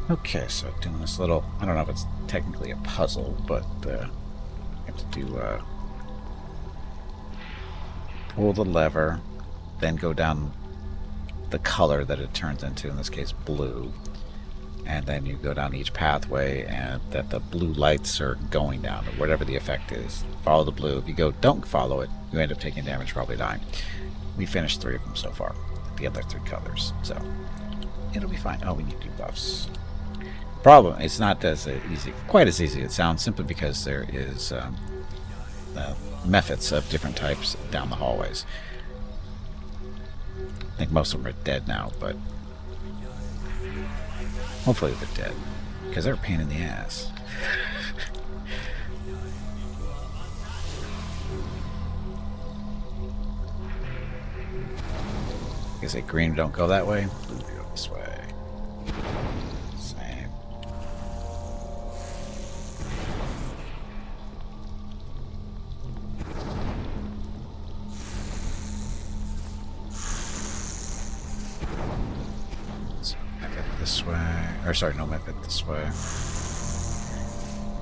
Okay, so doing this little, I don't know if it's technically a puzzle, but you have to do, pull the lever, then go down the color that it turns into, in this case blue, and then you go down each pathway and that the blue lights are going down, or whatever the effect is. Follow the blue. If you don't follow it, you end up taking damage, probably dying. We finished 3 of them so far, the other 3 colors, so it'll be fine. Oh, we need debuffs. Problem, it's not as easy, quite as easy as it sounds, simply because there is methods of different types down the hallways. I think most of them are dead now, but hopefully they're dead, because they're a pain in the ass. I say green don't go that way, blue go this way. Same. So method this way, or sorry, no method this way.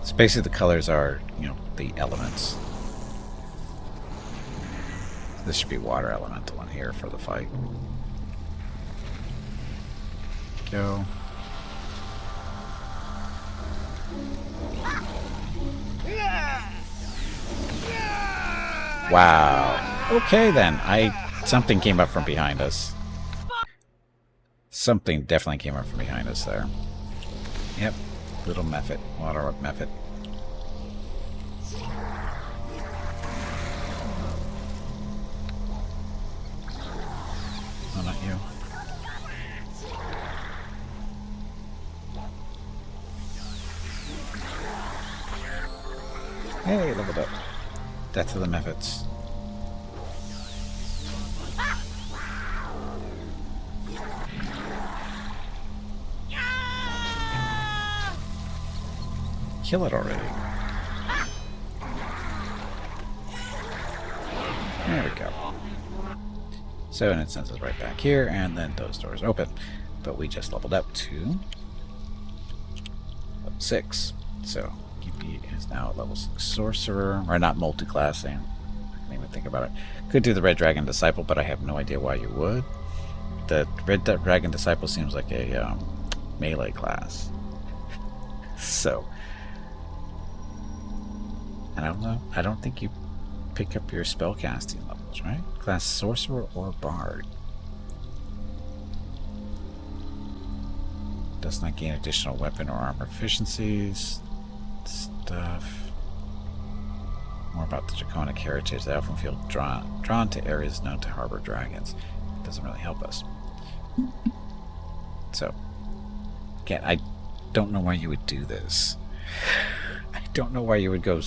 So basically the colors are, you know, the elements. This should be water elemental in here for the fight. Go. Wow. Okay then. Something came up from behind us. Something definitely came up from behind us there. Yep. Little method. Water up method. Oh, not you. Hey, leveled up. Death to the methods. Kill it already. There we go. So, and it sends us right back here, and then those doors open. But we just leveled up to level 6. So, Gimpy is now at level 6 Sorcerer, or not multi-classing. I didn't even think about it. Could do the Red Dragon Disciple, but I have no idea why you would. The Red Dragon Disciple seems like a melee class. So, and I don't know. I don't think you pick up your spellcasting levels, right? Class Sorcerer or Bard. Does not gain additional weapon or armor efficiencies. Stuff. More about the draconic heritage. They often feel drawn to areas known to harbor dragons. It doesn't really help us. So, again, I don't know why you would do this. I don't know why you would go,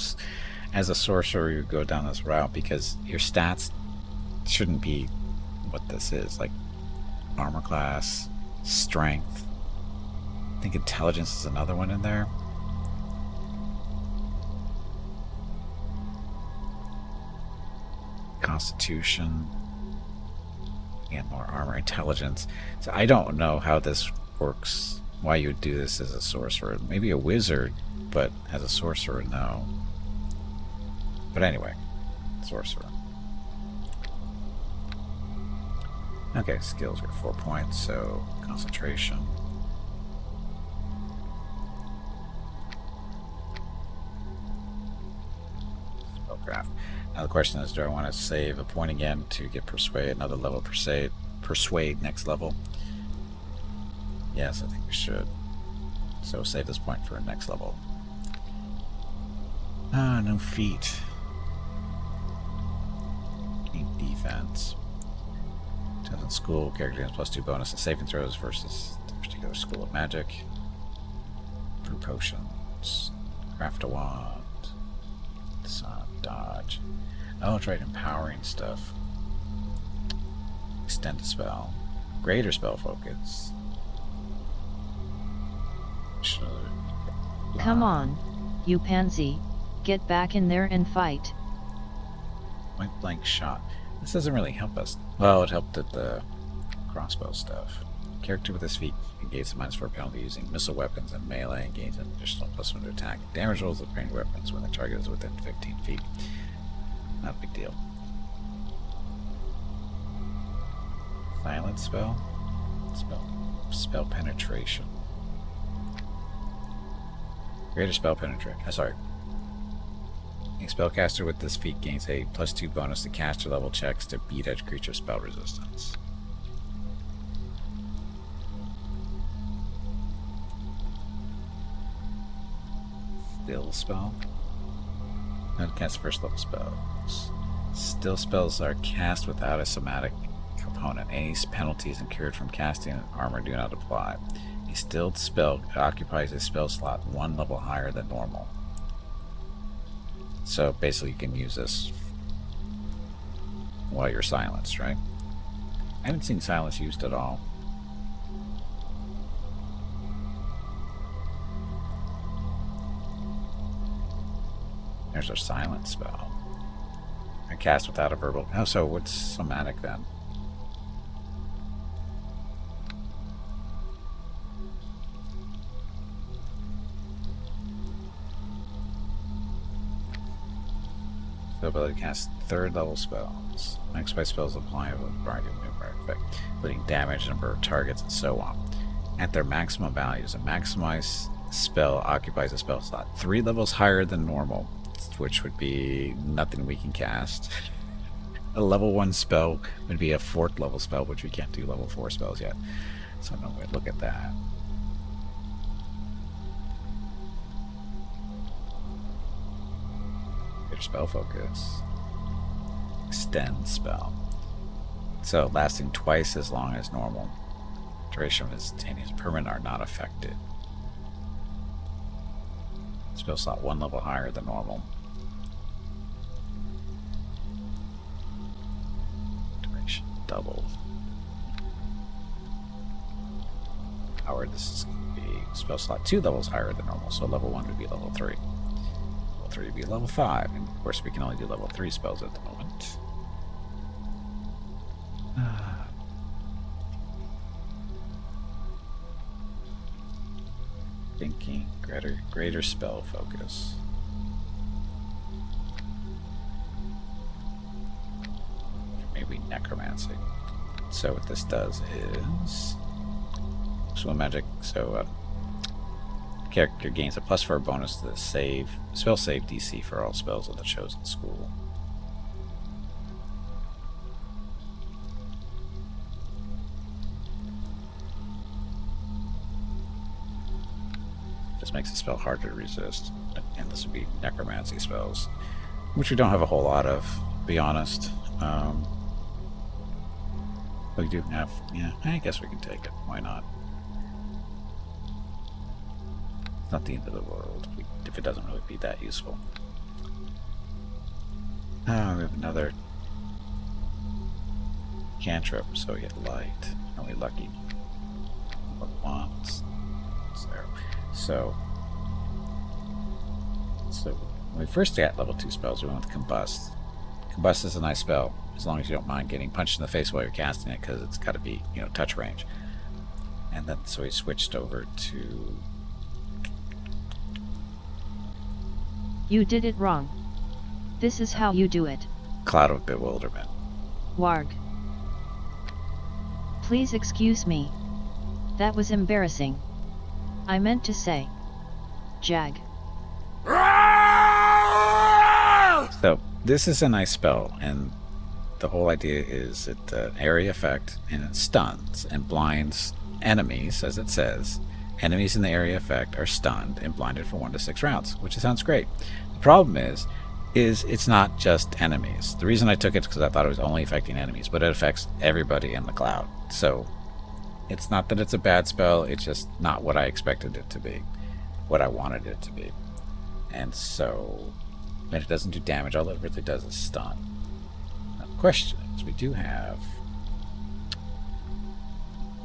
as a sorcerer, you would go down this route, because your stats shouldn't be what this is. Like, armor class, strength. I think intelligence is another one in there. Constitution. And more armor, intelligence. So I don't know how this works, why you would do this as a sorcerer. Maybe a wizard, but as a sorcerer, no. But anyway, sorcerer. Okay, skills are 4 points, so concentration. Spellcraft. Now the question is, do I want to save a point again to get Persuade, another level Persuade next level? Yes, I think we should. So save this point for next level. Ah, no feat. Need defense. In school, character gains +2 bonus to saving throws versus the particular school of magic. Brew potions. Craft a wand. Disarm, dodge. Oh, it's right, empowering stuff. Extend a spell. Greater spell focus. Come on, you pansy. Get back in there and fight. Point blank shot. This doesn't really help us. Well, it helped at the crossbow stuff. Character with this feat gains a -4 penalty using missile weapons and melee and gains an additional +1 to attack and damage rolls with ranged weapons when the target is within 15 feet. Not a big deal. Silent spell? Spell penetration. Greater spell penetration. Sorry. A spellcaster with this feat gains a +2 bonus to caster level checks to beat edge creature spell resistance. Still spell? Not cast first level spells. Still spells are cast without a somatic component. Any penalties incurred from casting armor do not apply. A stilled spell occupies a spell slot 1 level higher than normal. So basically you can use this while you're silenced, right? I haven't seen silence used at all. There's our silent spell. I cast without a verbal... Oh, so what's somatic then? So ability to cast 3rd level spells. Next by spells apply with a variety of numeric effect, including damage, number of targets, and so on. At their maximum values, a maximized spell occupies a spell slot 3 levels higher than normal, which would be nothing we can cast. A level 1 spell would be a 4th level spell, which we can't do level 4 spells yet. So no way to look at that. Greater spell focus. Extend spell. So lasting twice as long as normal. Duration of instantaneous permanent are not affected. Spell slot 1 level higher than normal. Duration doubled. Power, this is going to be spell slot 2 levels higher than normal, so level 1 would be level 3. Level 3 would be level 5, and of course we can only do level 3 spells at the moment. Thinking greater spell focus. Maybe necromancy. So what this does is swim magic. So character gains a +4 bonus to the spell save DC for all spells of the chosen school. This makes the spell harder to resist, and this would be necromancy spells, which we don't have a whole lot of, to be honest. We do have, yeah, I guess we can take it. Why not? It's not the end of the world if it doesn't really be that useful. We have another cantrip, so we get light. Are we lucky? What wands? There. So when we first got level 2 spells, we went with Combust. Combust is a nice spell, as long as you don't mind getting punched in the face while you're casting it, because it's got to be, touch range. And then, so we switched over to... You did it wrong. This is how you do it. Cloud of Bewilderment. Warg. Please excuse me. That was embarrassing. I meant to say... Jag. So, this is a nice spell, and the whole idea is it's an area effect, and it stuns and blinds enemies, as it says. Enemies in the area effect are stunned and blinded for 1 to 6 rounds, which sounds great. The problem is it's not just enemies. The reason I took it is because I thought it was only affecting enemies, but it affects everybody in the cloud. So, it's not that it's a bad spell, it's just not what I expected it to be, what I wanted it to be. And so, and it doesn't do damage, all it really does is stun. Now, the question is, we do have...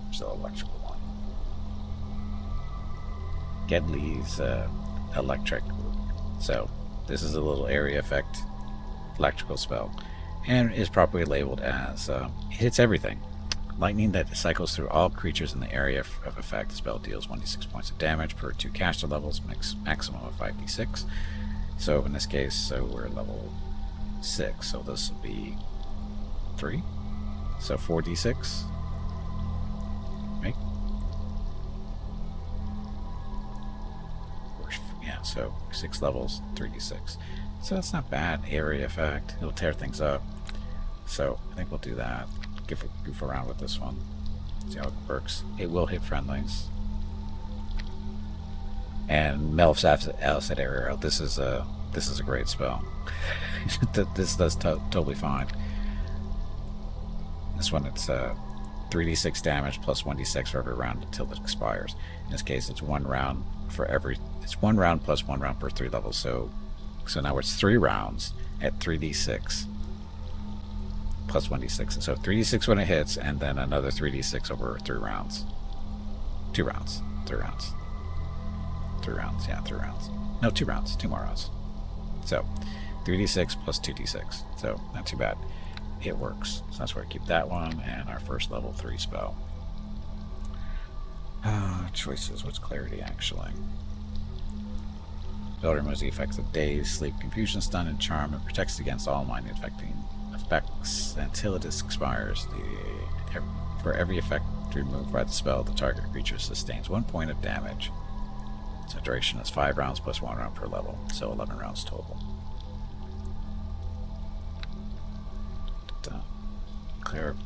There's the electrical one. Gedley's electric. So, this is a little area effect electrical spell, and is properly labeled as, it hits everything. Lightning that cycles through all creatures in the area of effect. The spell deals 1d6 points of damage per 2 caster levels, maximum of 5d6. So in this case, so we're level 6, so this will be 3. So 4d6. Right? Yeah, so 6 levels, 3d6. So that's not bad. Area effect. It'll tear things up. So I think we'll do that. Goof around with this one. See how it works. It will hit friendlies. And Melf's Acid Arrow. This is a great spell. This does totally fine. This one, it's 3d6 damage plus 1d6 for every round until it expires. In this case, it's 1 round for every. It's 1 round plus 1 round per 3 levels. So now it's 3 rounds at 3d6 plus 1d6. So 3d6 when it hits, and then another 3d6 over 3 rounds. 2 rounds. 3 rounds. 3 rounds. Yeah, 3 rounds. No, 2 rounds. 2 more rounds. So 3d6 plus 2d6. So not too bad. It works. So that's where I keep that one and our first level 3 spell. Choices. What's clarity actually? Spell removes the effects of daze, sleep, confusion, stun, and charm. It protects against all mind-affecting effects until it expires. For every effect removed by the spell, the target creature sustains 1 point of damage. So duration is 5 rounds plus 1 round per level, so 11 rounds total. Clear.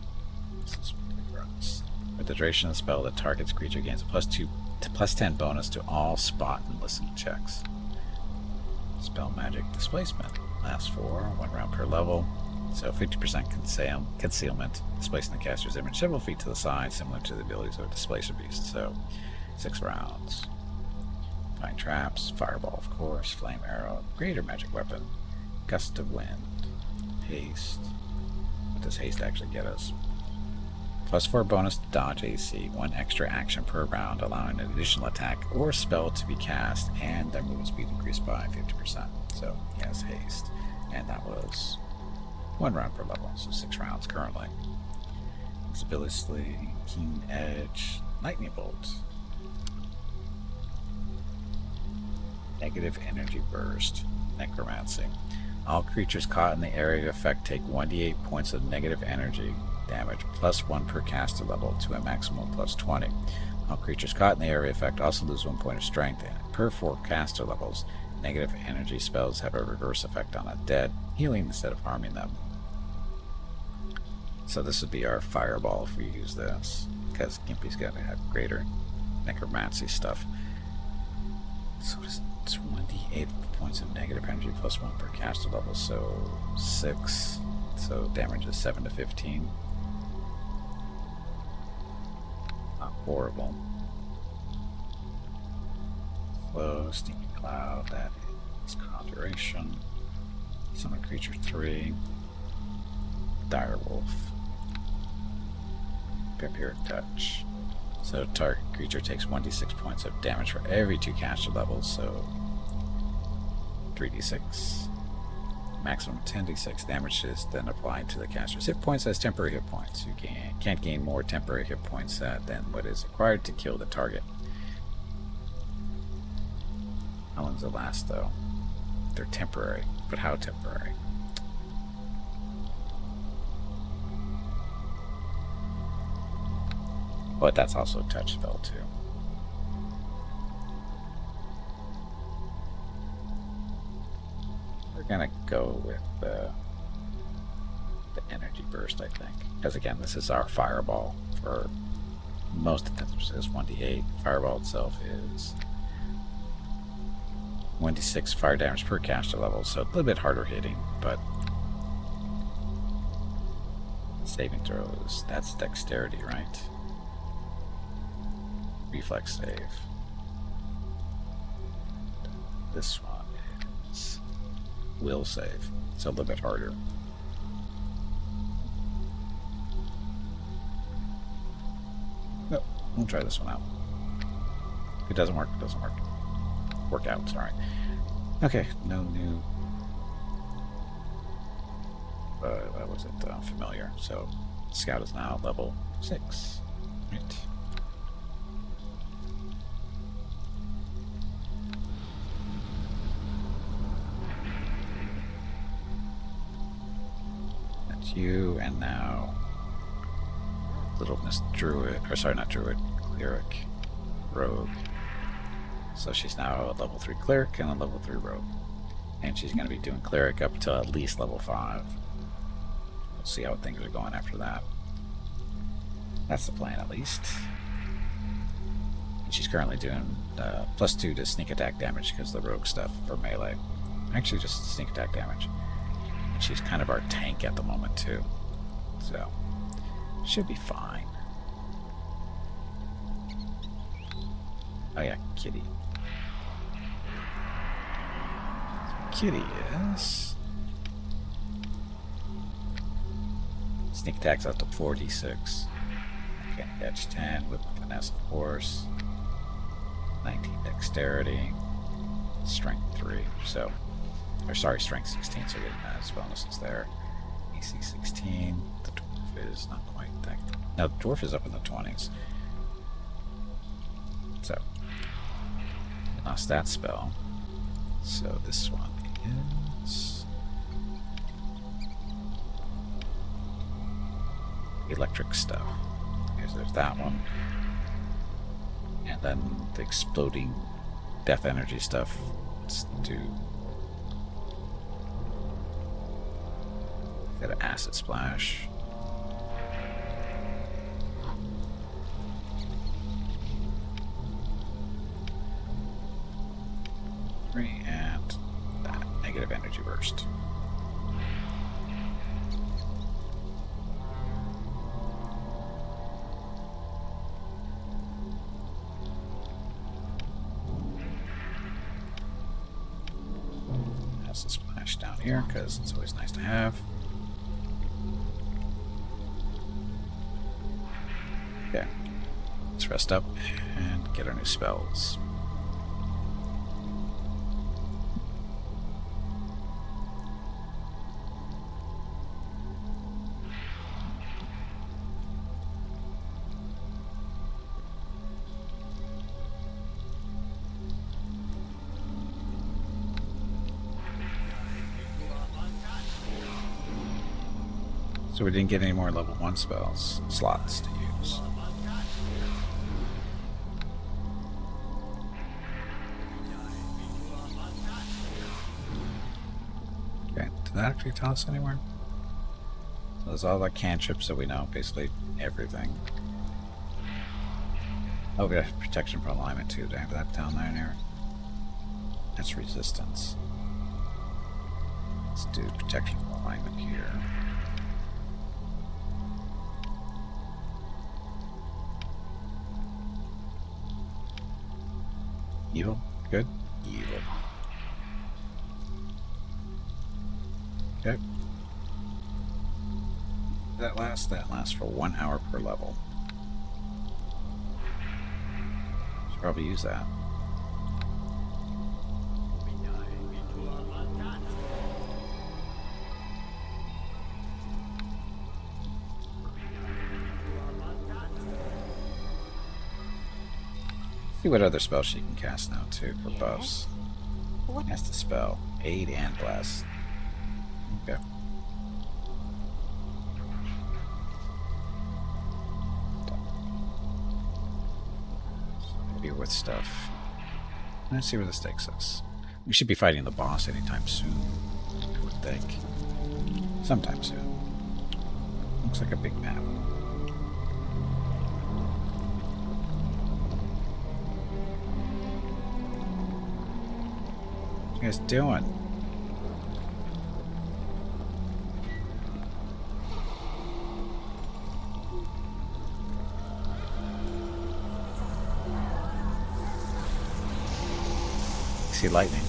With the duration of the spell, the target's creature gains a plus 10 bonus to all spot and listen checks. Spell magic displacement lasts for 1 round per level. So 50% concealment, displacing the caster's image several feet to the side, similar to the abilities of a Displacer Beast. So 6 rounds. Find traps, fireball of course, flame arrow, greater magic weapon, gust of wind, haste. What does haste actually get us? Plus 4 bonus to dodge AC, 1 extra action per round, allowing an additional attack or spell to be cast, and their movement speed increased by 50%. So he has haste, and that was 1 round per level, so 6 rounds currently. Visibility, keen edge, lightning bolt. Negative energy burst, necromancy. All creatures caught in the area of effect take 1d8 points of negative energy damage, plus 1 per caster level to a maximum plus 20. All creatures caught in the area of effect also lose 1 point of strength, and per 4 caster levels, negative energy spells have a reverse effect on undead, healing instead of harming them. So this would be our fireball if we use this, because Gimpy's got to have greater necromancy stuff. So it's 1d8 points of negative energy plus 1 per caster level, so 6. So damage is 7 to 15. Not horrible. Flow, Stinking Cloud, that is Conjuration. Summon Creature 3. Direwolf. Vampiric Touch. So target creature takes 1d6 points of damage for every 2 caster levels, so 3d6. Maximum 10d6 damage is then applied to the caster's hit points as temporary hit points. You can't gain more temporary hit points than what is required to kill the target. How long does it last, though? They're temporary, but how temporary? But that's also a touch spell, too. We're gonna go with the energy burst, I think. Because again, this is our fireball. For most attempts, is 1d8. Fireball itself is 1d6 fire damage per caster level, so a little bit harder hitting, but saving throws, that's dexterity, right? Reflex save. This one is will save, so a little bit harder. No, we'll try this one out. If it doesn't work, it doesn't work. Work out, sorry. Okay, no new. That wasn't familiar, so Scout is now level 6. Right. That's you, and now little Miss Druid, or sorry, not Druid, Cleric, Rogue. So she's now a level 3 Cleric and a level 3 Rogue. And she's going to be doing Cleric up to at least level 5. We'll see how things are going after that. That's the plan, at least. And she's currently doing +2 to sneak attack damage because the Rogue stuff for melee. Actually, just sneak attack damage. And she's kind of our tank at the moment, too. So, should be fine. Oh yeah, Kitty. Kitty is... Sneak attacks up to 4d6. Okay, catch 10 with finesse of course. 19 dexterity. Strength 3. So, or sorry, strength 16, so getting those bonuses there. AC 16. The dwarf is not quite that. Now, the dwarf is up in the 20s. So, lost that spell. So this one is electric stuff. There's that one. And then the exploding death energy stuff. Let's do... Got an acid splash. And that negative energy burst. That's a splash down here because it's always nice to have. Okay, let's rest up and get our new spells. So we didn't get any more level 1 spells slots to use. Okay, did that actually tell us anywhere? There's all the cantrips that we know, basically everything. Oh, we got protection from alignment too. Do I have that down there near? That's resistance. Let's do protection from alignment here. Evil? Good? Evil. Okay. That lasts for 1 hour per level. Should probably use that. See what other spells she can cast now too for buffs. Cast a spell. Aid and bless. Okay. Maybe with stuff. Let's see where this takes us. We should be fighting the boss anytime soon, I would think. Sometime soon. Looks like a big map. What are you guys doing? I see lightning.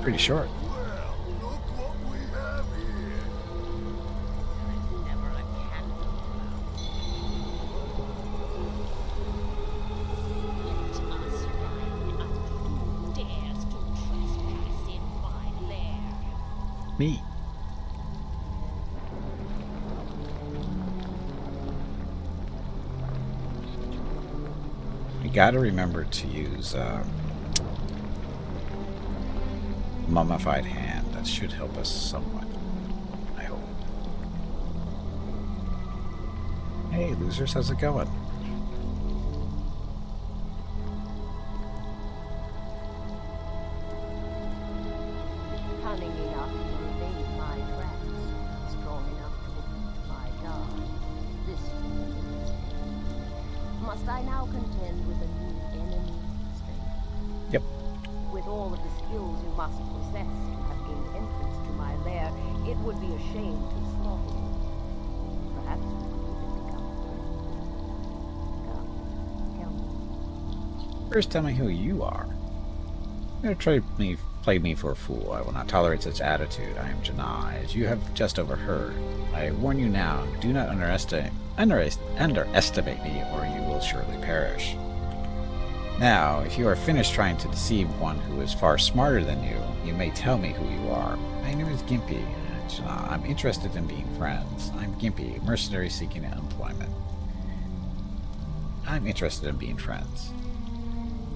pretty short. Well, look what we have here. There is never a candle out. Let us find out who dares to trespass in my lair. Me. You gotta remember to use mummified hand. That should help us somewhat, I hope. Hey, losers, how's it going? Cunning enough to evade my traps, strong enough to defeat my guard. This must I now contend with a new enemy, stranger? Yep. With all of the skills you must possess to have gained entrance to my lair, it would be a shame to slaughter you. Perhaps we could even become friends. Come, tell me. First, tell me who you are. You're trying to play me for a fool. I will not tolerate such attitude. I am Janai, as you have just overheard. I warn you now, do not underestimate me, or you will surely perish. Now, if you are finished trying to deceive one who is far smarter than you, you may tell me who you are. My name is Gimpy. I'm interested in being friends. I'm Gimpy, a mercenary seeking employment. I'm interested in being friends.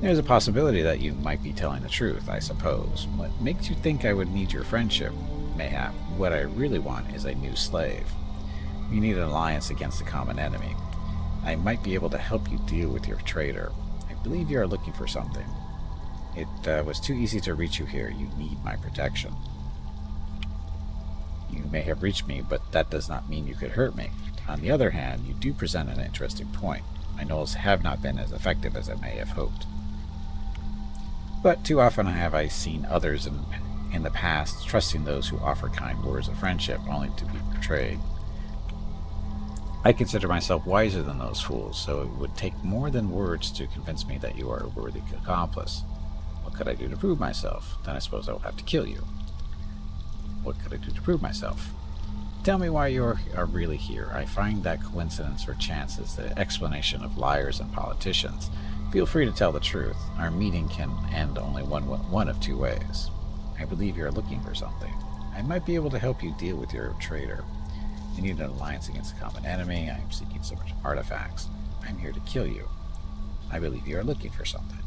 There's a possibility that you might be telling the truth, I suppose. What makes you think I would need your friendship? Mayhap. What I really want is a new slave. You need an alliance against a common enemy. I might be able to help you deal with your traitor. I believe you are looking for something. It was too easy to reach you here. You need my protection. You may have reached me, but that does not mean you could hurt me. On the other hand, you do present an interesting point. My gnolls have not been as effective as I may have hoped. But too often have I seen others in the past trusting those who offer kind words of friendship only to be betrayed. I consider myself wiser than those fools, so it would take more than words to convince me that you are a worthy accomplice. What could I do to prove myself? Then I suppose I will have to kill you. What could I do to prove myself? Tell me why you are really here. I find that coincidence or chance is the explanation of liars and politicians. Feel free to tell the truth. Our meeting can end only one of two ways. I believe you are looking for something. I might be able to help you deal with your traitor. You need an alliance against a common enemy. I am seeking so much artifacts. I am here to kill you. I believe you are looking for something.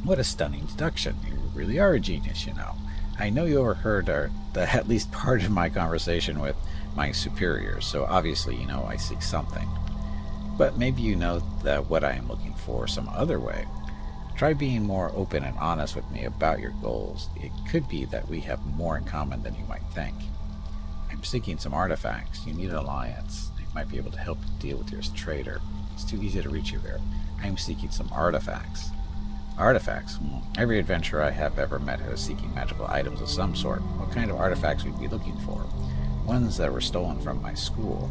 What a stunning deduction. You really are a genius, you know. I know you overheard at least part of my conversation with my superiors, so obviously you know I seek something. But maybe you know that what I am looking for some other way. Try being more open and honest with me about your goals. It could be that we have more in common than you might think. I'm seeking some artifacts. You need an alliance. I might be able to help you deal with your traitor. It's too easy to reach you here. I'm seeking some artifacts. Artifacts? Every adventurer I have ever met is seeking magical items of some sort. What kind of artifacts would you be looking for? Ones that were stolen from my school.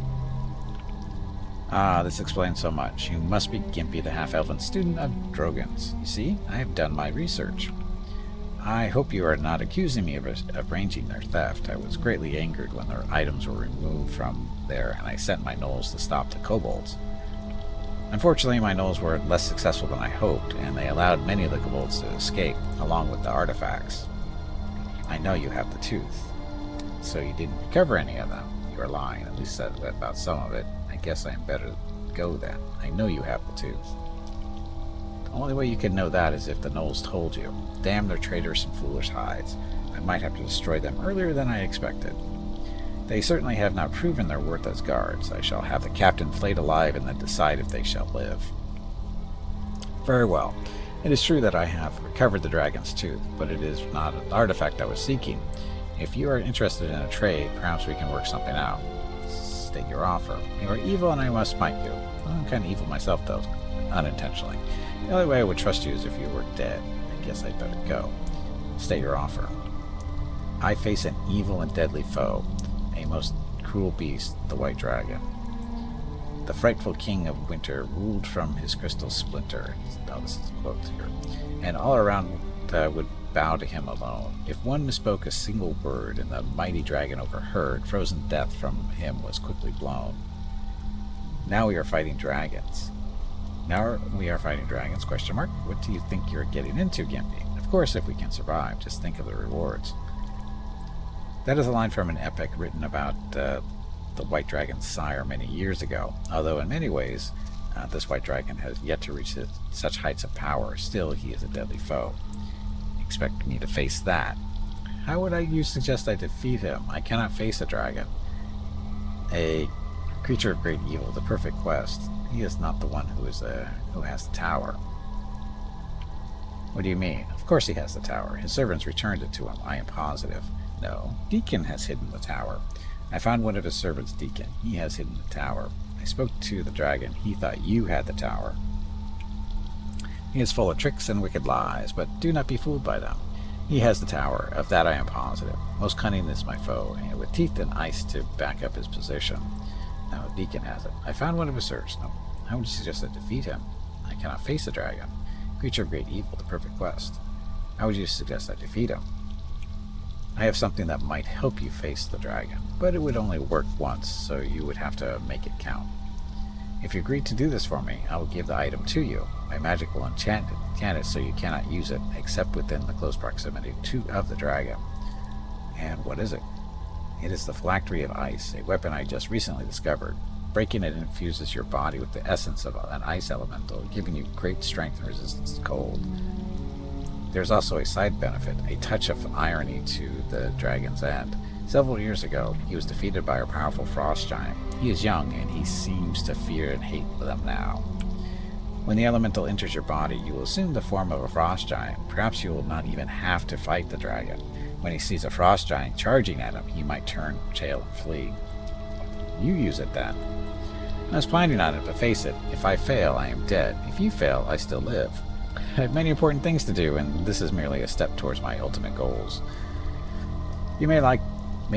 Ah, this explains so much. You must be Gimpy, the half-elven student of Drogon's. You see, I have done my research. I hope you are not accusing me of arranging their theft. I was greatly angered when their items were removed from there, and I sent my gnolls to stop the kobolds. Unfortunately, my gnolls were less successful than I hoped, and they allowed many of the kobolds to escape, along with the artifacts. I know you have the tooth. So you didn't recover any of them. You are lying, at least about some of it. I guess I am better to go then. I know you have the tooth. The only way you can know that is if the gnolls told you. Damn their traitors and foolish hides. I might have to destroy them earlier than I expected. They certainly have not proven their worth as guards. I shall have the captain flayed alive and then decide if they shall live. Very well. It is true that I have recovered the dragon's tooth, but it is not an artifact I was seeking. If you are interested in a trade, perhaps we can work something out. State your offer. You are evil and I must smite you. I'm kind of evil myself, though, unintentionally. The only way I would trust you is if you were dead. I guess I'd better go. State your offer. I face an evil and deadly foe, a most cruel beast, the white dragon. The frightful king of winter ruled from his crystal splinter. Now this is a quote here. And all around would bow to him alone. If one misspoke a single word and the mighty dragon overheard, frozen death from him was quickly blown. Now we are fighting dragons. Question mark. What do you think you're getting into, Gimpy? Of course, if we can survive, just think of the rewards. That is a line from an epic written about the White Dragon's sire many years ago. Although in many ways, this White Dragon has yet to reach such heights of power. Still, he is a deadly foe. Expect me to face that? How would you suggest I defeat him? I cannot face a dragon. A creature of great evil, the perfect quest. He is not the one who has the tower. What do you mean? Of course he has the tower. His servants returned it to him, I am positive. No, Deacon has hidden the tower. I found one of his servants, Deacon. He has hidden the tower. I spoke to the dragon. He thought you had the tower. He is full of tricks and wicked lies, but do not be fooled by them. He has the tower. Of that I am positive. Most cunning is my foe, and with teeth and ice to back up his position. No, Deacon has it. I found one of his servants. No, how would you suggest I defeat him? I cannot face a dragon. Creature of great evil, the perfect quest. How would you suggest I defeat him? I have something that might help you face the dragon, but it would only work once, so you would have to make it count. If you agree to do this for me, I will give the item to you. My magic will enchant it so you cannot use it, except within the close proximity of the dragon. And what is it? It is the Phylactery of Ice, a weapon I just recently discovered. Breaking it infuses your body with the essence of an ice elemental, giving you great strength and resistance to cold. There's also a side benefit, a touch of irony to the dragon's end. Several years ago, he was defeated by a powerful frost giant. He is young, and he seems to fear and hate them now. When the elemental enters your body, you will assume the form of a frost giant. Perhaps you will not even have to fight the dragon. When he sees a frost giant charging at him, he might turn tail and flee. You use it then. I was planning on it, but face it, if I fail, I am dead. If you fail, I still live. I have many important things to do, and this is merely a step towards my ultimate goals. You may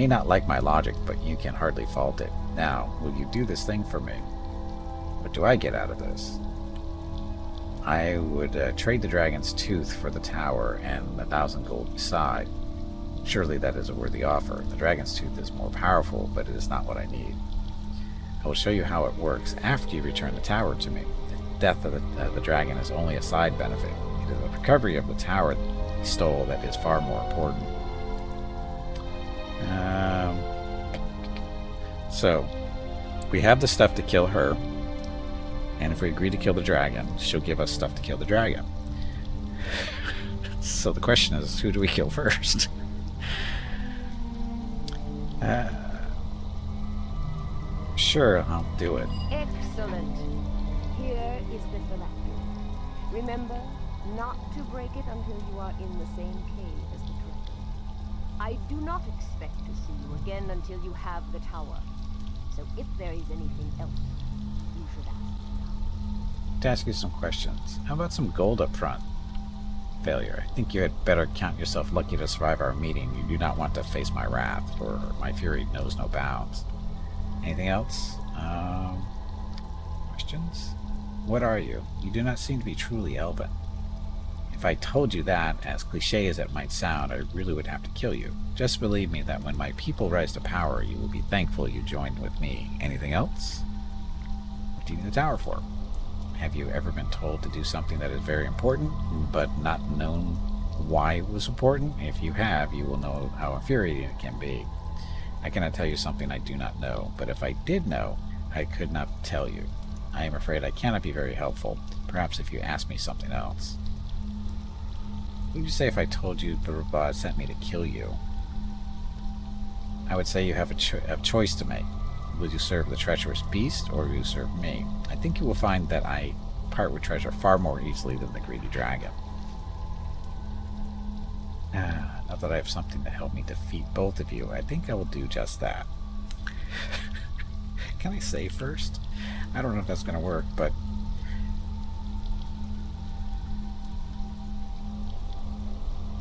not like my logic, but you can hardly fault it. Now, will you do this thing for me? What do I get out of this? I would trade the dragon's tooth for the tower and 1,000 gold beside. Surely that is a worthy offer. The dragon's tooth is more powerful, but it is not what I need. I will show you how it works after you return the tower to me. The death of the dragon is only a side benefit. It is the recovery of the tower that he stole that is far more important. So, we have the stuff to kill her, and if we agree to kill the dragon, she'll give us stuff to kill the dragon. So the question is, who do we kill first? Sure, I'll do it. Excellent. Here is the phylactery. Remember, not to break it until you are in the same cave as the dragon. I do not expect to see you again until you have the tower. So if there is anything else, you should ask. To ask you some questions. How about some gold up front? Failure. I think you had better count yourself lucky to survive our meeting. You do not want to face my wrath, for my fury knows no bounds. Anything else? Questions? What are you? You do not seem to be truly elven. If I told you that, as cliché as it might sound, I really would have to kill you. Just believe me that when my people rise to power, you will be thankful you joined with me. Anything else? What do you need the tower for? Have you ever been told to do something that is very important, but not known why it was important? If you have, you will know how infuriating it can be. I cannot tell you something I do not know, but if I did know, I could not tell you. I am afraid I cannot be very helpful. Perhaps if you ask me something else. What would you say if I told you the Rabad sent me to kill you? I would say you have a choice to make. Will you serve the treacherous beast, or will you serve me? I think you will find that I part with treasure far more easily than the greedy dragon. Now that I have something to help me defeat both of you, I think I will do just that. Can I save first? I don't know if that's going to work, but...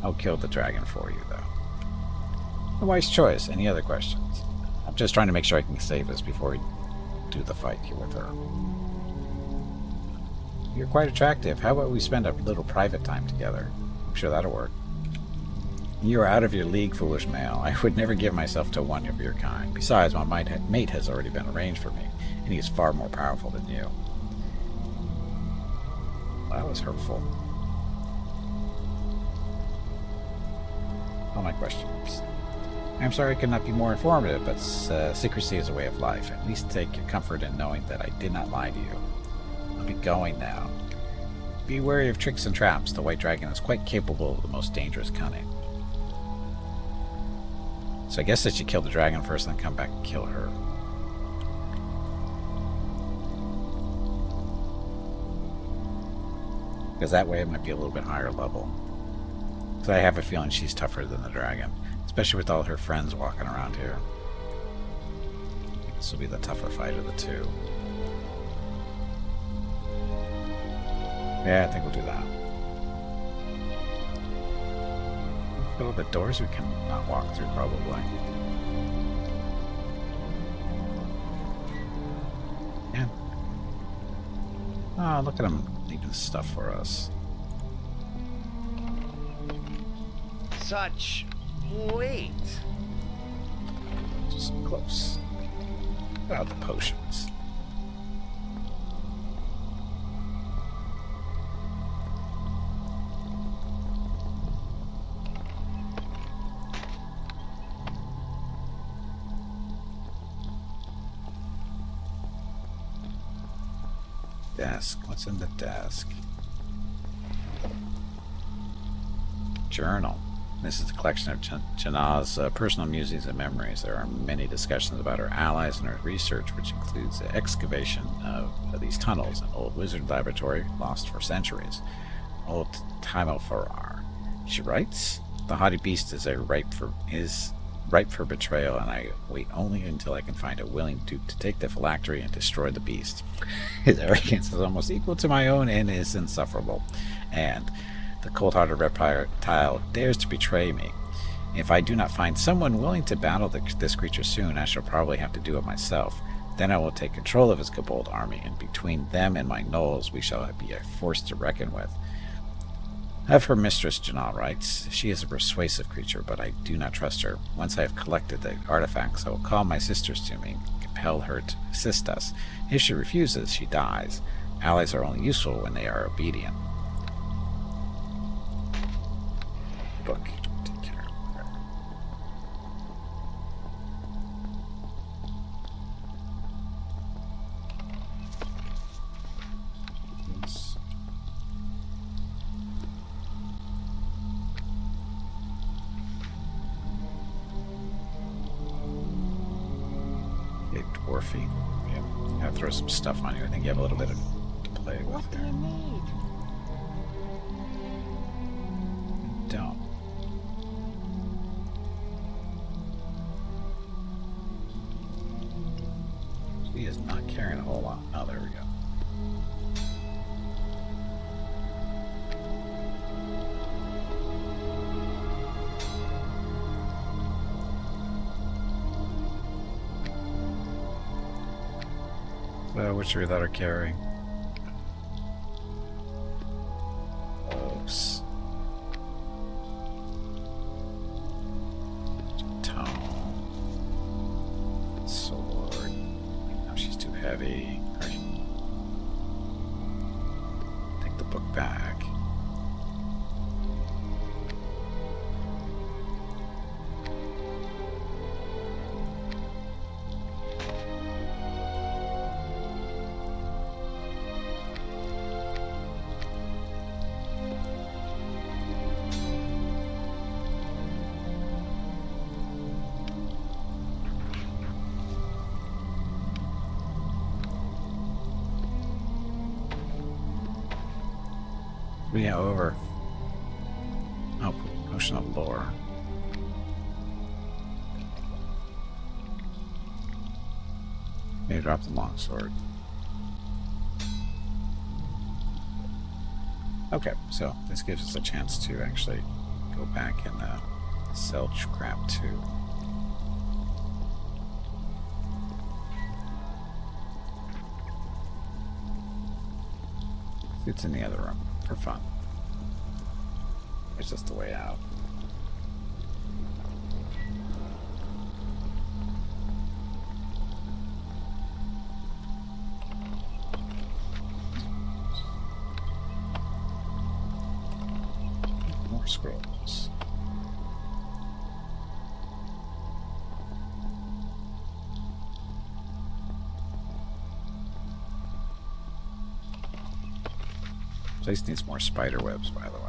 I'll kill the dragon for you, though. A wise choice. Any other questions? I'm just trying to make sure I can save this before we do the fight here with her. You're quite attractive. How about we spend a little private time together? I'm sure that'll work. You are out of your league, foolish male. I would never give myself to one of your kind. Besides, my mate has already been arranged for me, and he is far more powerful than you. Well, that was hurtful. All my questions. I'm sorry I could not be more informative, but secrecy is a way of life. At least take your comfort in knowing that I did not lie to you. I'll be going now. Be wary of tricks and traps. The White Dragon is quite capable of the most dangerous cunning. So I guess I should kill the dragon first and then come back and kill her. Because that way it might be a little bit higher level. Because I have a feeling she's tougher than the dragon. Especially with all her friends walking around here. This will be the tougher fight of the two. Yeah, I think we'll do that. A little bit doors we can not walk through, probably. Yeah. Oh, look at him leaving stuff for us. Such weight. Just close. Oh, the potions. Desk. What's in the desk? Journal. This is a collection of Janna's personal musings and memories. There are many discussions about her allies and her research, which includes the excavation of these tunnels, an old wizard laboratory lost for centuries. Old Timofarar. She writes, "The haughty beast is ripe for betrayal, and I wait only until I can find a willing dupe to take the phylactery and destroy the beast. His arrogance is almost equal to my own and is insufferable. And the cold-hearted reptile dares to betray me. If I do not find someone willing to battle this creature soon, I shall probably have to do it myself. Then I will take control of his kobold army, and between them and my gnolls we shall be a force to reckon with." Of her mistress, Janna writes, "She is a persuasive creature, but I do not trust her. Once I have collected the artifacts, I will call my sisters to me, compel her to assist us. If she refuses, she dies. Allies are only useful when they are obedient." Book. Take care of her. Dwarfy. Yeah, gotta throw some stuff on you. I think you have a little bit to play with. What do you need? Don't. She is not carrying a whole lot. Oh, there we go. Which are you that are carrying? Oops. Tome. Sword. No, she's too heavy. Hurry. Take the book back. Yeah, over. Oh, potion of lore. Maybe drop the longsword. Okay, so this gives us a chance to actually go back and sell crap too. It's in the other room for fun. It's just the way out. scrolls. Place needs more spider webs, by the way.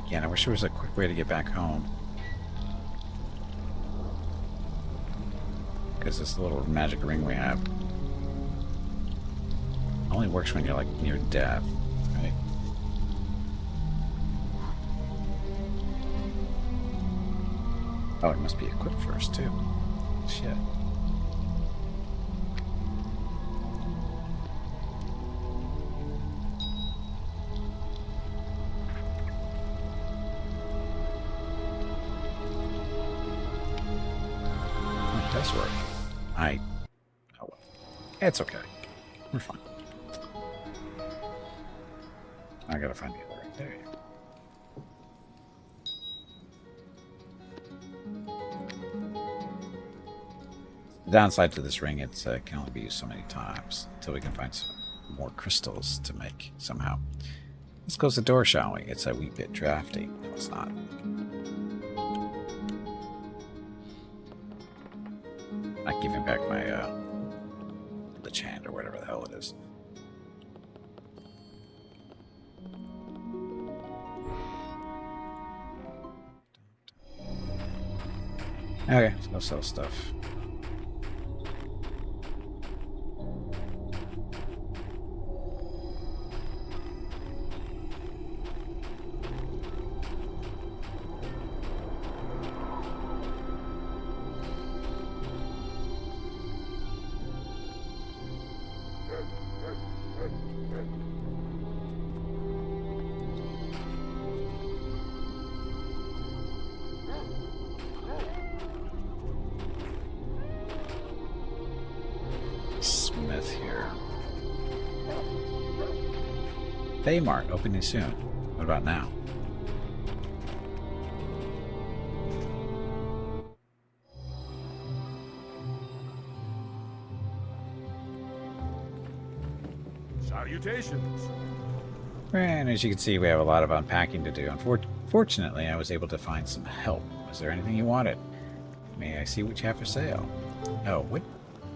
Again, I wish there was a quick way to get back home. Because this little magic ring we have only works when you're like near death, right? Oh, it must be equipped first too. Shit. Does work. Oh well. It's okay. We're fine. I gotta find the other ring. There you go. The downside to this ring, it can only be used so many times until we can find some more crystals to make somehow. Let's close the door, shall we? It's a wee bit drafty. No, it's not. I give him back my lich hand or whatever the hell it is. Okay, let's go sell stuff. Smith here. Baymart opening soon. What about now? Salutations. And as you can see, we have a lot of unpacking to do. Unfortunately, I was able to find some help. Was there anything you wanted? May I see what you have for sale? Oh,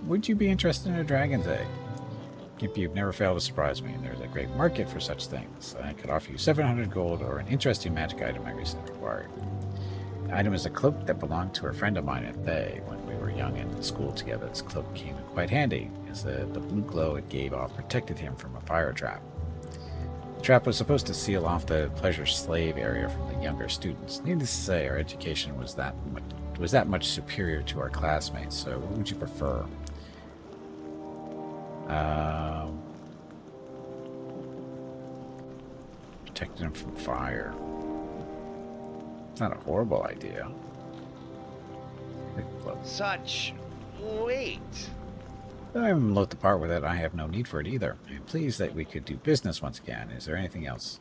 would you be interested in a dragon's egg? Gimp, you've never failed to surprise me. There's a great market for such things. I could offer you 700 gold or an interesting magic item I recently acquired. The item is a cloak that belonged to a friend of mine at Thay. When we were young and in school together, this cloak came in quite handy, as the blue glow it gave off protected him from a fire trap. The trap was supposed to seal off the pleasure slave area from the younger students. Needless to say, our education was that much superior to our classmates, so what would you prefer? Protecting him from fire. It's not a horrible idea. Such weight. I'm loath to part with it. I have no need for it either. I'm pleased that we could do business once again. Is there anything else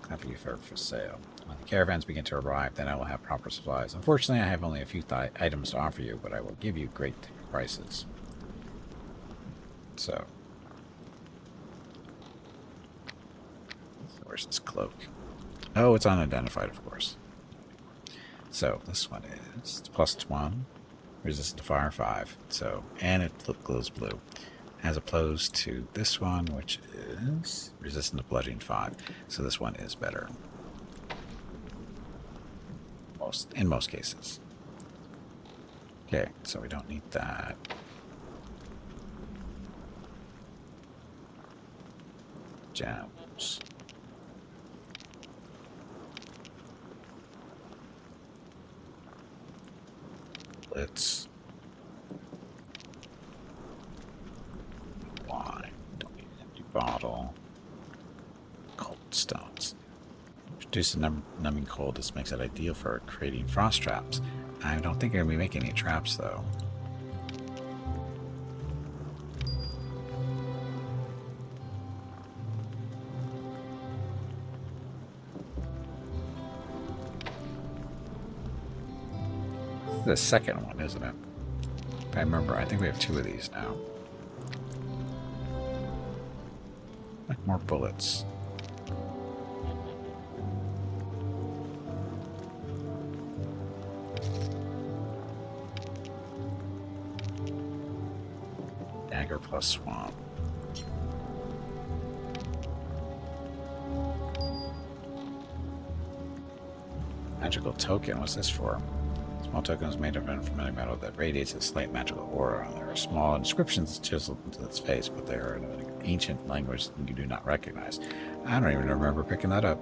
have you for sale? When the caravans begin to arrive, then I will have proper supplies. Unfortunately, I have only a few items to offer you, but I will give you great prices. So where's this cloak? Oh, it's unidentified, of course. So this one is +1, resistant to fire 5. So, and it glows blue, as opposed to this one, which is resistant to bludgeoning 5. So this one is better. In most cases. Okay, so we don't need that. Gems. Let's bottle. Cold stones. Produce a numbing cold. This makes it ideal for creating frost traps. I don't think I'm going to be making any traps, though. This is the second one, isn't it? If I remember, I think we have 2 of these now. Like more bullets. Dagger plus swamp. Magical token. What's this for? Small token is made of unfamiliar metal that radiates a slight magical aura. There are small inscriptions chiseled into its face, but they are in an ancient language you do not recognize. I don't even remember picking that up.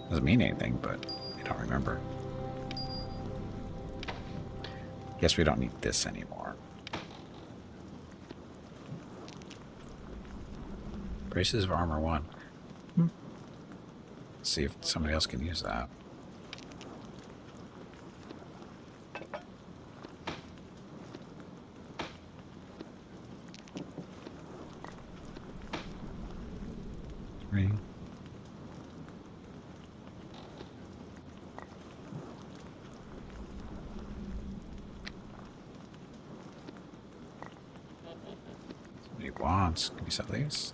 Doesn't mean anything, but I don't remember. Guess we don't need this anymore. Braces of armor 1. Let's see if somebody else can use that. Three. Somebody wants. Can you sell these?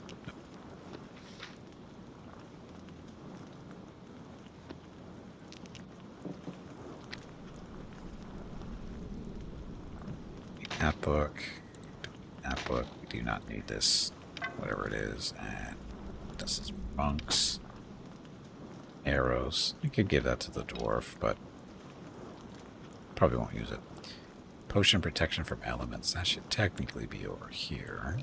That book. That book. We do not need this. Whatever it is. And this is monks. Arrows. You could give that to the dwarf, but probably won't use it. Potion protection from elements. That should technically be over here.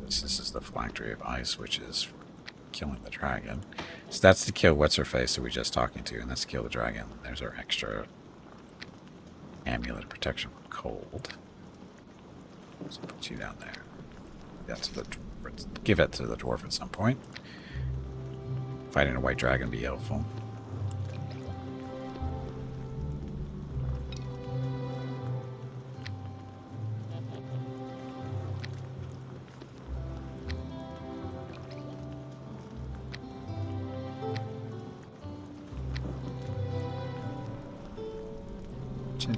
This is the phylactery of ice, which is killing the dragon. So that's to kill what's-her-face that we were just talking to, and that's to kill the dragon. There's our extra amulet of protection from cold. So put you down there. That's the give it to the dwarf at some point. Fighting a white dragon be helpful.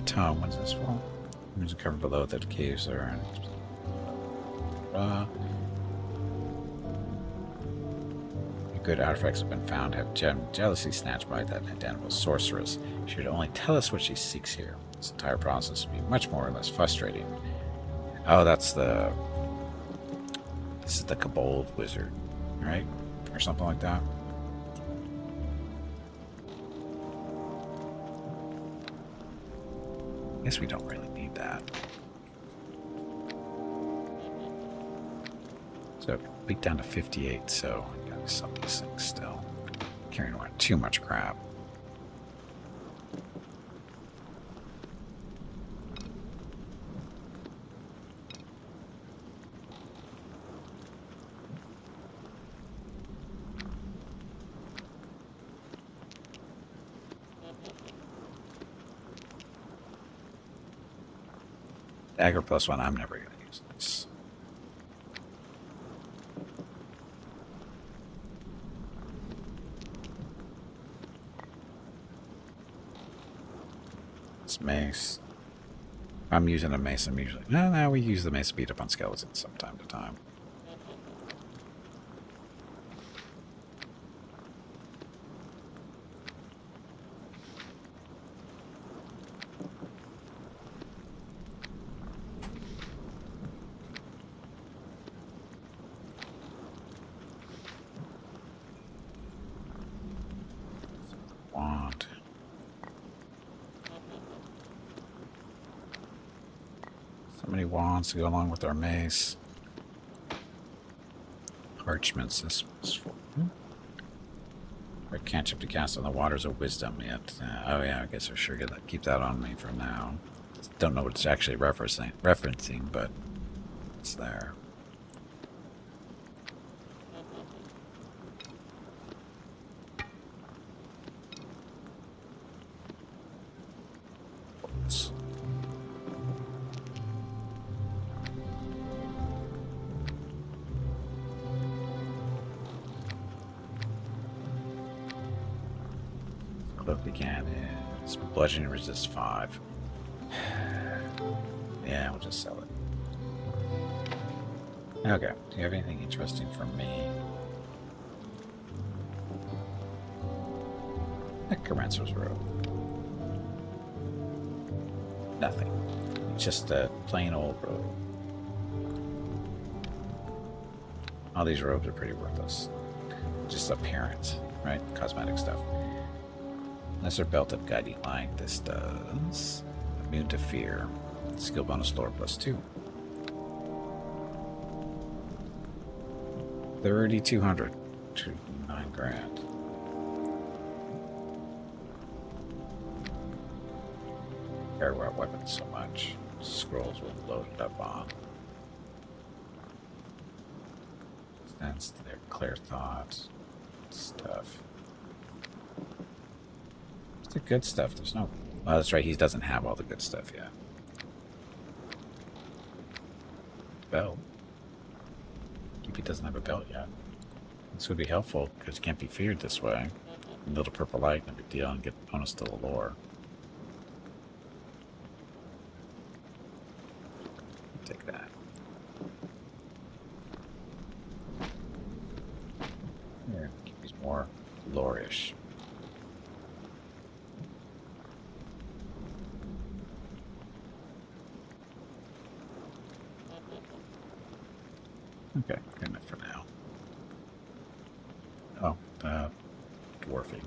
Tom, what's this for? There's a cover below that caves are. Good artifacts have been found. Have jealously snatched by that identical sorceress. She would only tell us what she seeks here. This entire process would be much more or less frustrating. Oh, that's the. This is the Kobold wizard, right? Or something like that. Guess we don't really need that. So beat down to 58, so I got some of these things still. Carrying around too much crap. Dagger +1, I'm never going to use this. This mace. If I'm using a mace, I'm usually... No, we use the mace to beat up on skeletons from time to time. Wands to go along with our mace. Parchments, this was for. Or cantrip to cast on the waters of wisdom yet. Oh yeah, I guess I sure keep that on me for now. Don't know what it's actually referencing, but it's there. Oops. Cloak again is bludgeoning resist 5. Yeah, we'll just sell it. Okay, do you have anything interesting for me? Necromancer's robe. Nothing. Just a plain old robe. All these robes are pretty worthless. Just appearance, right? Cosmetic stuff. Lesser belt of guiding light. This does. Immune to fear. Skill bonus lore +2. 3,200 to 9 grand. Care about weapons so much. Scrolls will load it up on. Stands to their clear thoughts. Stuff. What's the good stuff? There's no. Oh, that's right. He doesn't have all the good stuff yet. Belt. He doesn't have a belt yet. This would be helpful because it can't be feared this way. A little purple light, no big deal, and get bonus to the lore. Take that. Here, keep these more lore-ish. Okay, good enough for now. Oh, dwarfing.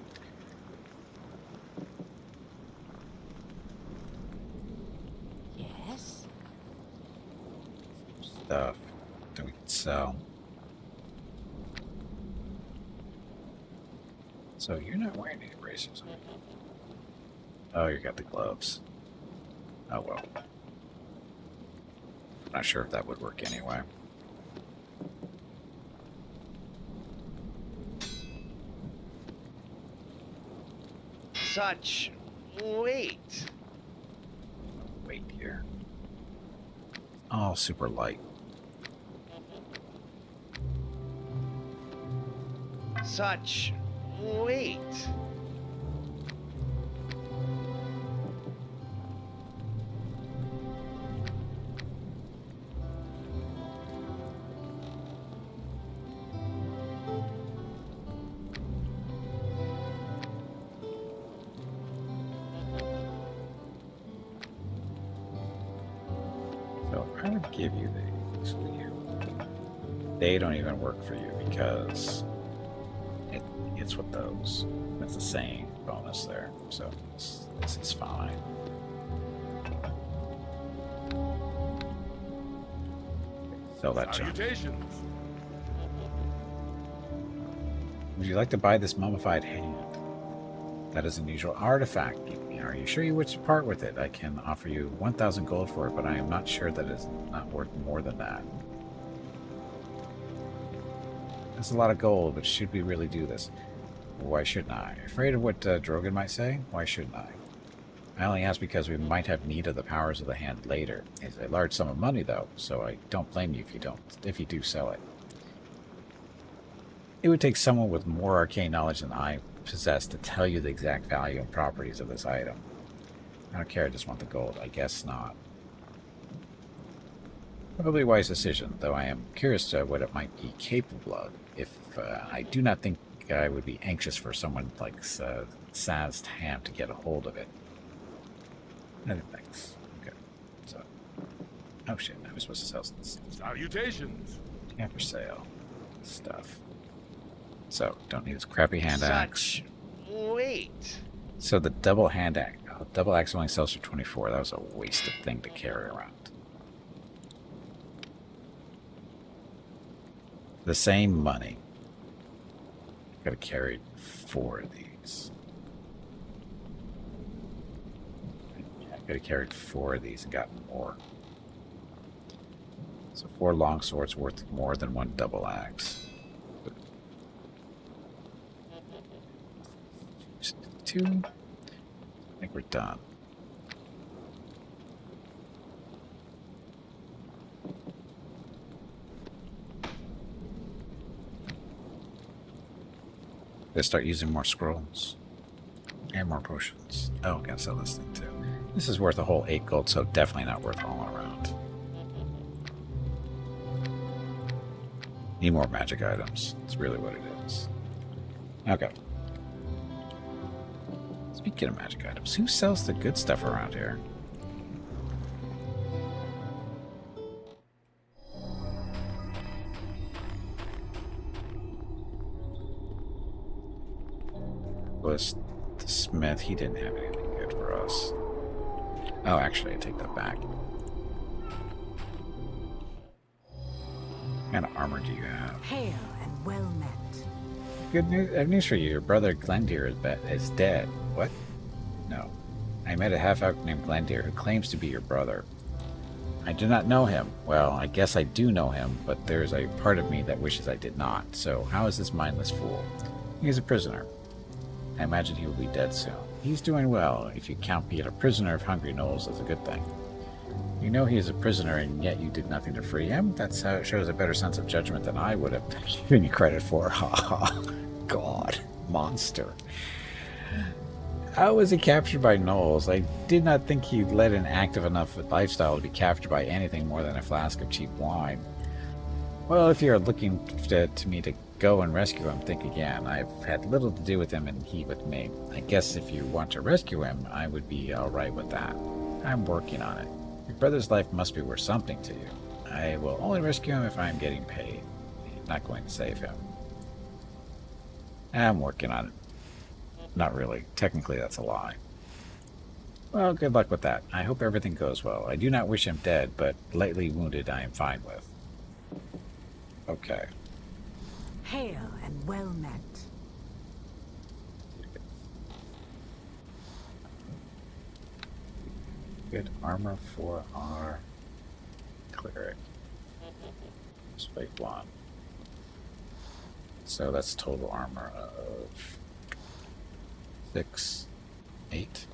Yes? Stuff that we can sell. So you're not wearing any braces, are you? Oh, you got the gloves. Oh well. Not sure if that would work anyway. Such weight. Wait here. Oh, super light. Such weight. So if I would give you these, they don't even work for you because it's with those. It's the same bonus there. So this is fine. Sell that junk. Salutations. Would you like to buy this mummified hand? That is an unusual artifact. Are you sure you wish to part with it? I can offer you 1,000 gold for it, but I am not sure that it's not worth more than that. That's a lot of gold, but should we really do this? Why shouldn't I? Afraid of what Drogon might say? Why shouldn't I? I only ask because we might have need of the powers of the hand later. It's a large sum of money, though, so I don't blame you if you do sell it. It would take someone with more arcane knowledge than I possess to tell you the exact value and properties of this item. I don't care, I just want the gold. I guess not. Probably a wise decision, though I am curious what it might be capable of. If I do not think I would be anxious for someone like Sazed Ham to get a hold of it. Thanks. Okay. So, oh shit! I was supposed to sell this. Salutations. Yeah, for sale. Stuff. So, don't need this crappy hand axe. Such weight. So the double hand axe, double axe only sells for 24. That was a wasted thing to carry around. The same money. Gotta carry 4 of these. Yeah, I could have carried 4 of these and gotten more. So 4 long swords worth more than 1 double axe. 2. I think we're done. Gotta start using more scrolls. And more potions. Oh, I'm gonna sell this thing too. This is worth a whole 8 gold, so definitely not worth all around. Need more magic items. That's really what it is. Okay. Speaking of magic items, who sells the good stuff around here? Was the smith? He didn't have anything good for us. Oh, actually, I take that back. What kind of armor do you have? Hail and well met. Good news. I have news for you. Your brother Glendeer is dead. What? No. I met a half-orc named Glendeer who claims to be your brother. I do not know him. Well, I guess I do know him, but there's a part of me that wishes I did not. So how is this mindless fool? He is a prisoner. I imagine he will be dead soon. He's doing well. If you count being a prisoner of Hungry Knolls as a good thing. You know he is a prisoner, and yet you did nothing to free him? That's how it shows a better sense of judgment than I would have given you credit for. Ha ha. God. Monster. How was he captured by Knolls? I did not think he led an active enough lifestyle to be captured by anything more than a flask of cheap wine. Well, if you're looking to me to go and rescue him, think again. I've had little to do with him and he with me. I guess if you want to rescue him, I would be alright with that. I'm working on it. Your brother's life must be worth something to you. I will only rescue him if I'm getting paid. I'm not going to save him. I'm working on it. Not really. Technically, that's a lie. Well, good luck with that. I hope everything goes well. I do not wish him dead, but lightly wounded I am fine with. Okay. Hail and well met. Good armor for our cleric. Spike 1. So that's total armor of 6, 8.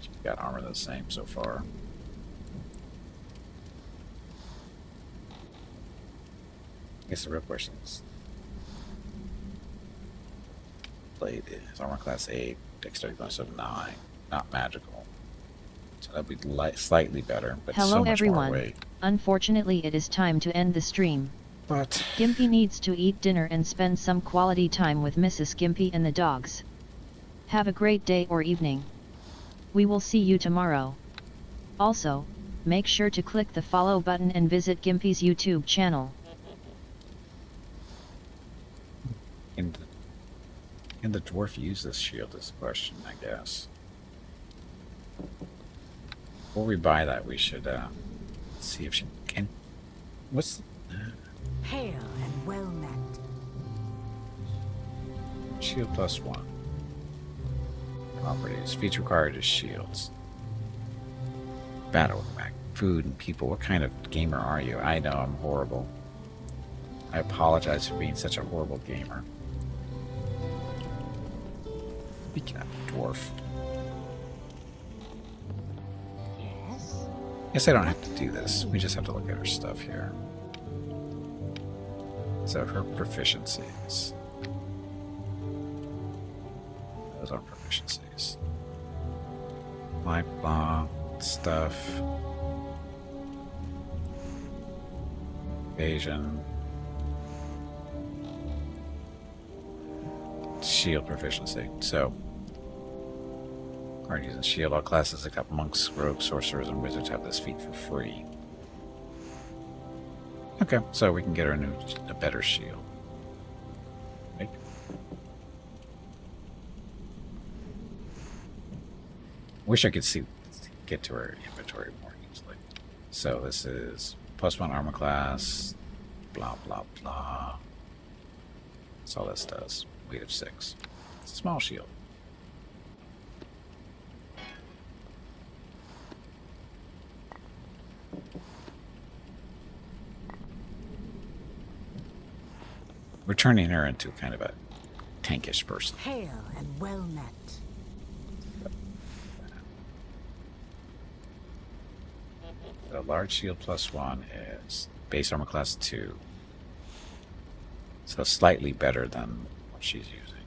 We've got armor the same so far. I guess the real question is, blade is armor class 8, dexterity bonus of 9, not magical. So that'd be slightly better, but Hello so much everyone. more weight. Unfortunately, it is time to end the stream. But Gimpy needs to eat dinner and spend some quality time with Mrs. Gimpy and the dogs. Have a great day or evening. We will see you tomorrow. Also, make sure to click the follow button and visit Gimpy's YouTube channel. can the dwarf use this shield is the question, I guess. Before we buy that, we should see if she can. What's Hail and well met. shield plus 1? Properties. Feature required is shields. Battle with food and people. What kind of gamer are you? I know I'm horrible. I apologize for being such a horrible gamer. Speaking of dwarf. Yes. Guess I don't have to do this. We just have to look at her stuff here. So her proficiencies. Those are proficiencies. Life bomb stuff. Evasion. Shield proficiency. So, guardians and shield. All classes except monks, rogues, sorcerers, and wizards have this feat for free. Okay, so we can get her a better shield. Right? Wish I could get to her inventory more easily. So this is +1 armor class, blah blah blah. That's all this does. Weight of 6. It's a small shield. We're turning her into kind of a tankish person. Hail and well met. The large shield +1 is base armor class 2. So slightly better than what she's using.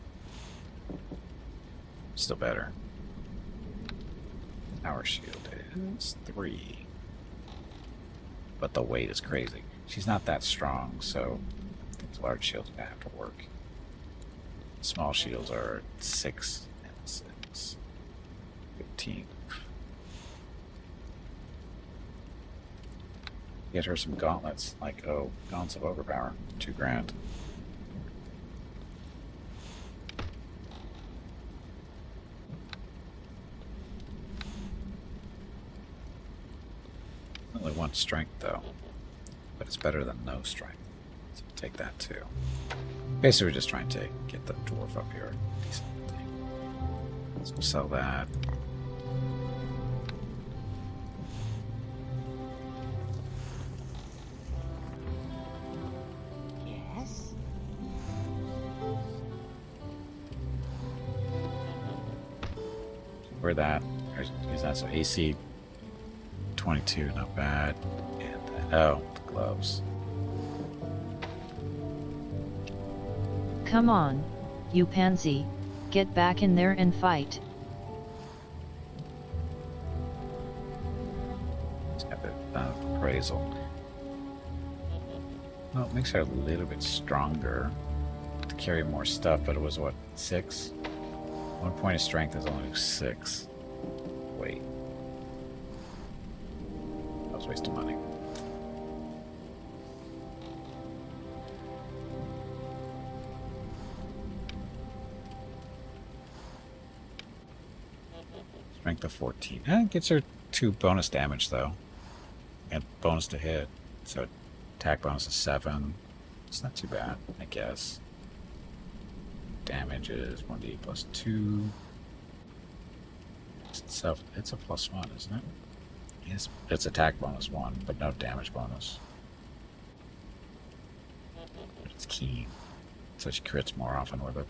Still better. Our shield is 3. But the weight is crazy. She's not that strong, so I think the large shield's gonna have to work. Small shields are 6 and 6. 15. Get her some gauntlets, like, oh, gauntlets of overpower, $2,000. Only 1 strength though, but it's better than no strength. So we'll take that too. Basically, we're just trying to get the dwarf up here. Decent thing. So we'll sell that. Yes. Where that? Is that so AC 22? Not bad. And oh, the gloves. Come on, you pansy, get back in there and fight. Let's have it appraisal. Well, it makes her a little bit stronger to carry more stuff, but it was what, 6? 1 point of strength is only 6. Wait. That was wasting money. Strength of 14. It gets her 2 bonus damage though. And bonus to hit. So attack bonus is 7. It's not too bad, I guess. Damage is 1d plus 2. It's a +1, isn't it? Yes. It's attack bonus 1, but no damage bonus. But it's keen. So she crits more often with it.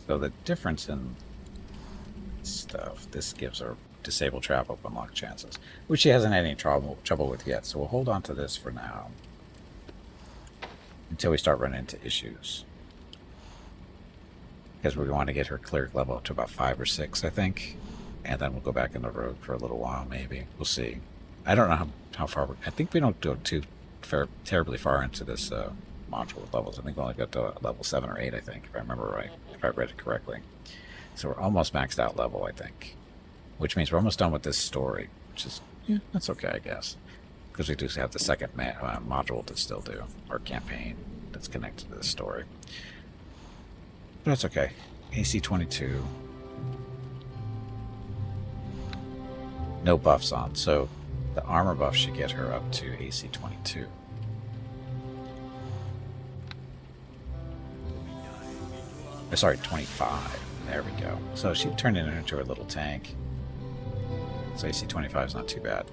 So the difference in stuff, this gives her disable trap open lock chances, which she hasn't had any trouble with yet. So we'll hold on to this for now until we start running into issues. Because we want to get her cleric level up to about 5 or 6, I think. And then we'll go back in the road for a little while, maybe. We'll see. I don't know how far I think we don't go terribly far into this module with levels. I think we only got to level 7 or 8, I think, if I remember right. If I read it correctly. So we're almost maxed out level, I think. Which means we're almost done with this story. Which is, yeah, that's okay, I guess. Because we do have the second module to still do. Or campaign that's connected to this story. But that's okay. AC 22. No buffs on. So the armor buff should get her up to AC 22. Sorry, 25. There we go. So she turned it into her little tank. So AC 25 is not too bad.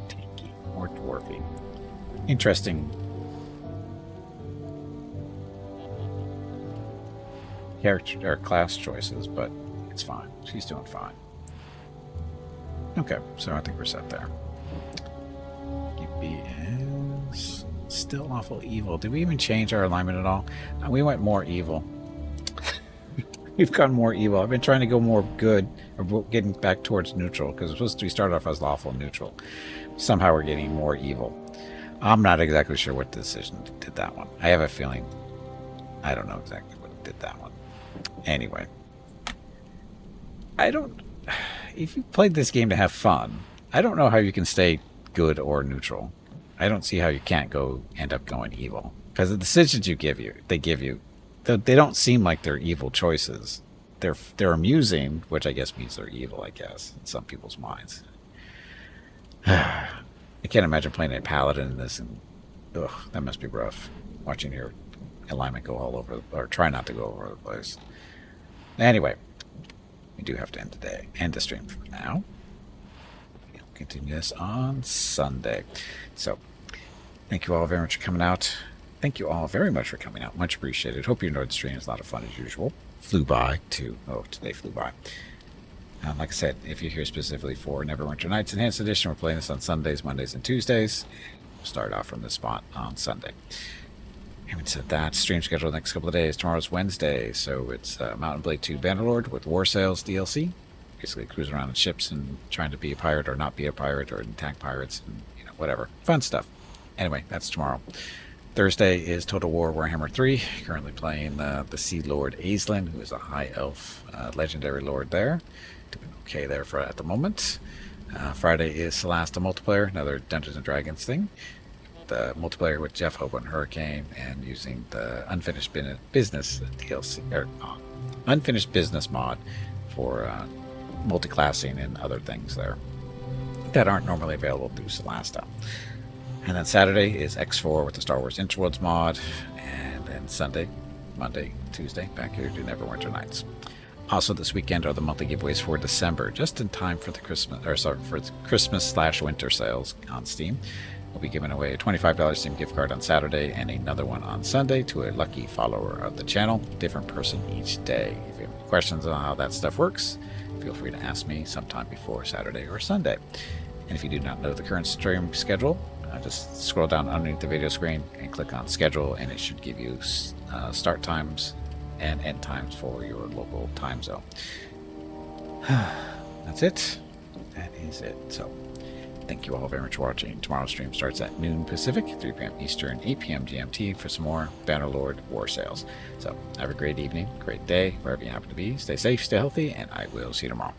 Tanky. More dwarfy. Interesting character or class choices, but it's fine. She's doing fine. Okay, so I think we're set there. Gippy is still awful evil. Did we even change our alignment at all? We went more evil. We've gone more evil. I've been trying to go more good, or getting back towards neutral, because it's supposed to be started off as lawful neutral. Somehow we're getting more evil. I'm not exactly sure what decision did that one. I have a feeling I don't know exactly what did that one. Anyway, if you played this game to have fun, I don't know how you can stay good or neutral. I don't see how you can't end up going evil. Because the decisions they give you, they don't seem like they're evil choices. They're amusing, which I guess means they're evil, I guess, in some people's minds. I can't imagine playing a paladin in this, and ugh, that must be rough. Watching your alignment go all over, or try not to go all over the place. Anyway, we do have to end the stream for now. We'll continue this on Sunday. So, thank you all very much for coming out. Thank you all very much for coming out. Much appreciated. Hope you enjoyed the stream. It was a lot of fun as usual. Flew by, too. Oh, today flew by. Like I said, if you're here specifically for Neverwinter Nights Enhanced Edition, we're playing this on Sundays, Mondays, and Tuesdays. We'll start off from this spot on Sunday. Having said that, stream schedule the next couple of days. Tomorrow's Wednesday, so it's Mountain Blade 2 Bannerlord with War Sales DLC. Basically cruising around in ships and trying to be a pirate or not be a pirate or attack pirates and whatever. Fun stuff. Anyway, that's tomorrow. Thursday is Total War Warhammer 3. Currently playing the Sea Lord Aislinn, who is a high elf legendary lord there. Doing okay there at the moment. Friday is Celasta multiplayer, another Dungeons and Dragons thing. The multiplayer with Jeff Hope and Hurricane, and using the Unfinished Business DLC or Unfinished Business mod for multi-classing and other things there that aren't normally available through Celasta. And then Saturday is X4 with the Star Wars Interworlds mod, and then Sunday, Monday, Tuesday, back here to do Neverwinter Nights. Also, this weekend are the monthly giveaways for December, just in time for the Christmas/winter sales on Steam. We'll be giving away a $25 Steam gift card on Saturday and another one on Sunday to a lucky follower of the channel, different person each day. If you have any questions on how that stuff works, feel free to ask me sometime before Saturday or Sunday. And if you do not know the current stream schedule, just scroll down underneath the video screen and click on schedule, and it should give you start times and end times for your local time zone. That's it. That is it. So, thank you all very much for watching. Tomorrow's stream starts at noon Pacific, 3 p.m. Eastern, 8 p.m. GMT for some more Bannerlord War Sales. So, have a great evening, great day, wherever you happen to be. Stay safe, stay healthy, and I will see you tomorrow.